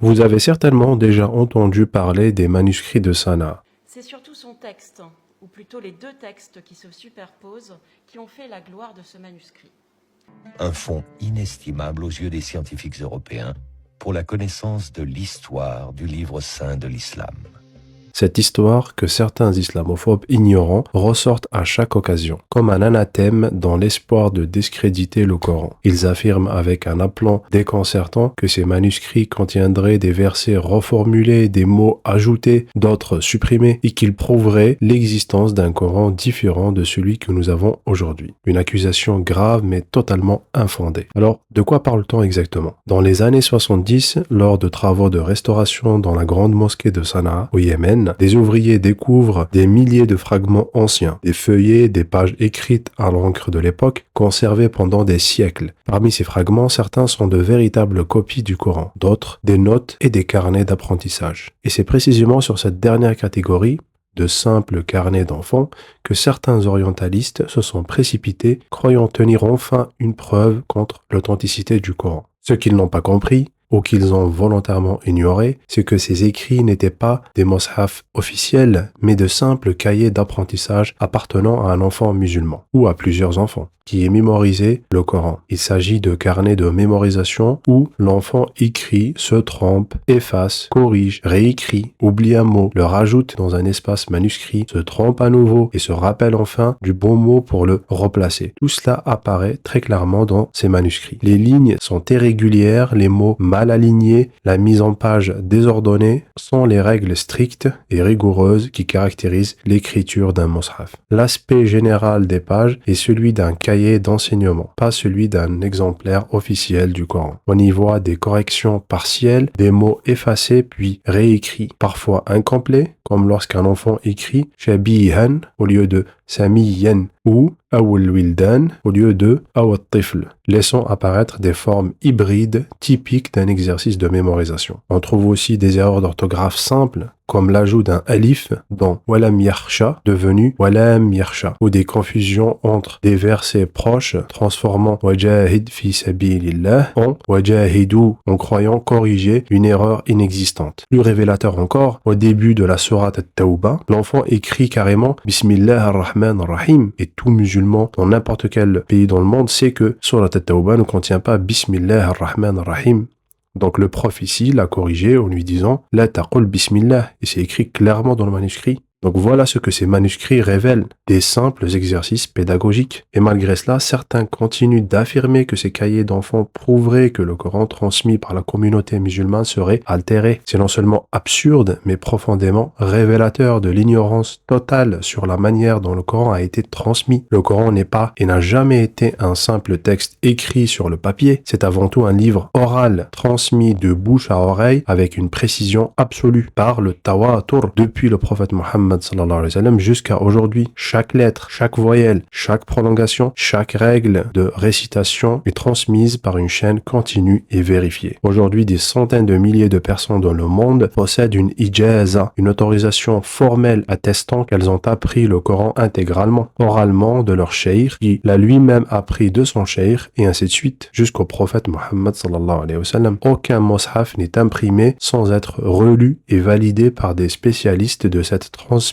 Vous avez certainement déjà entendu parler des manuscrits de Sanaa. C'est surtout son texte, ou plutôt les deux textes qui se superposent, qui ont fait la gloire de ce manuscrit. Un fonds inestimable aux yeux des scientifiques européens pour la connaissance de l'histoire du livre saint de l'islam. Cette histoire que certains islamophobes ignorants ressortent à chaque occasion, comme un anathème dans l'espoir de discréditer le Coran. Ils affirment avec un aplomb déconcertant que ces manuscrits contiendraient des versets reformulés, des mots ajoutés, d'autres supprimés, et qu'ils prouveraient l'existence d'un Coran différent de celui que nous avons aujourd'hui. Une accusation grave mais totalement infondée. Alors, de quoi parle-t-on exactement? Dans les années 70, lors de travaux de restauration dans la grande mosquée de Sanaa, au Yémen, des ouvriers découvrent des milliers de fragments anciens, des feuillets, des pages écrites à l'encre de l'époque, conservées pendant des siècles. Parmi ces fragments, certains sont de véritables copies du Coran, d'autres des notes et des carnets d'apprentissage. Et c'est précisément sur cette dernière catégorie, de simples carnets d'enfants, que certains orientalistes se sont précipités, croyant tenir enfin une preuve contre l'authenticité du Coran. Ce qu'ils n'ont pas compris, ou qu'ils ont volontairement ignoré, c'est que ces écrits n'étaient pas des mushaf officiels, mais de simples cahiers d'apprentissage appartenant à un enfant musulman, ou à plusieurs enfants, qui est mémorisé le Coran. Il s'agit de carnets de mémorisation où l'enfant écrit, se trompe, efface, corrige, réécrit, oublie un mot, le rajoute dans un espace manuscrit, se trompe à nouveau et se rappelle enfin du bon mot pour le replacer. Tout cela apparaît très clairement dans ces manuscrits. Les lignes sont irrégulières, les mots mal alignés, la mise en page désordonnée sont les règles strictes et rigoureuses qui caractérisent l'écriture d'un mushaf. L'aspect général des pages est celui d'un cahier d'enseignement, pas celui d'un exemplaire officiel du Coran. On y voit des corrections partielles, des mots effacés puis réécrits, parfois incomplets, comme lorsqu'un enfant écrit shabihan au lieu de samiyan ou awul wildan au lieu de awat tifl, laissant apparaître des formes hybrides typiques d'un exercice de mémorisation. On trouve aussi des erreurs d'orthographe simples, comme l'ajout d'un alif dans walam yakhsha devenu walam yakhsha, ou des confusions entre des versets proches transformant wajahid fi sabilillah en wajahidu, en croyant corriger une erreur inexistante. Plus révélateur encore, au début de la sourate At-Tawbah, l'enfant écrit carrément Bismillah ar-Rahman ar-Rahim, et tout musulman dans n'importe quel pays dans le monde sait que sourate At-Tawbah ne contient pas Bismillah ar-Rahman ar-Rahim. Donc le prof ici l'a corrigé en lui disant « La taqul bismillah » et c'est écrit clairement dans le manuscrit. Donc voilà ce que ces manuscrits révèlent, des simples exercices pédagogiques. Et malgré cela, certains continuent d'affirmer que ces cahiers d'enfants prouveraient que le Coran transmis par la communauté musulmane serait altéré. C'est non seulement absurde, mais profondément révélateur de l'ignorance totale sur la manière dont le Coran a été transmis. Le Coran n'est pas et n'a jamais été un simple texte écrit sur le papier. C'est avant tout un livre oral, transmis de bouche à oreille avec une précision absolue par le tawatur depuis le prophète Mohammed sallallahu alayhi wa sallam jusqu'à aujourd'hui. Chaque lettre, chaque voyelle, chaque prolongation, chaque règle de récitation est transmise par une chaîne continue et vérifiée. Aujourd'hui, des centaines de milliers de personnes dans le monde possèdent une ijaza, une autorisation formelle attestant qu'elles ont appris le Coran intégralement, oralement de leur cheikh, qui l'a lui-même appris de son cheikh, et ainsi de suite, jusqu'au prophète Mohammed sallallahu alayhi wa sallam. Aucun mushaf n'est imprimé sans être relu et validé par des spécialistes de cette transmission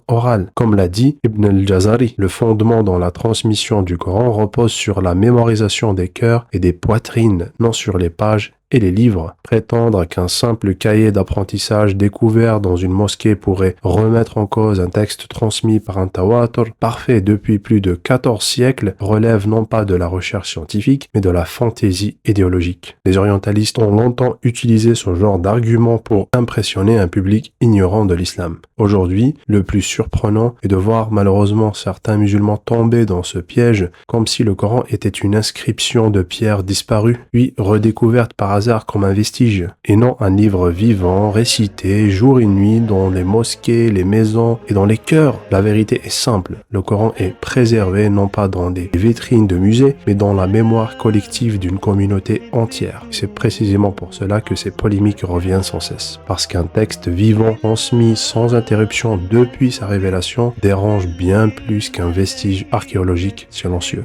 orale. Comme l'a dit Ibn al-Jazari, le fondement dans la transmission du Coran repose sur la mémorisation des cœurs et des poitrines, non sur les pages et les livres. Prétendre qu'un simple cahier d'apprentissage découvert dans une mosquée pourrait remettre en cause un texte transmis par un tawatur parfait depuis plus de 14 siècles relève non pas de la recherche scientifique, mais de la fantaisie idéologique. Les orientalistes ont longtemps utilisé ce genre d'argument pour impressionner un public ignorant de l'islam. Aujourd'hui, le plus surprenant est de voir malheureusement certains musulmans tomber dans ce piège comme si le Coran était une inscription de pierre disparue, puis redécouverte par hasard comme un vestige, et non un livre vivant, récité jour et nuit dans les mosquées, les maisons et dans les cœurs. La vérité est simple, le Coran est préservé non pas dans des vitrines de musées, mais dans la mémoire collective d'une communauté entière. C'est précisément pour cela que ces polémiques reviennent sans cesse, parce qu'un texte vivant transmis sans interruption depuis sa révélation dérange bien plus qu'un vestige archéologique silencieux.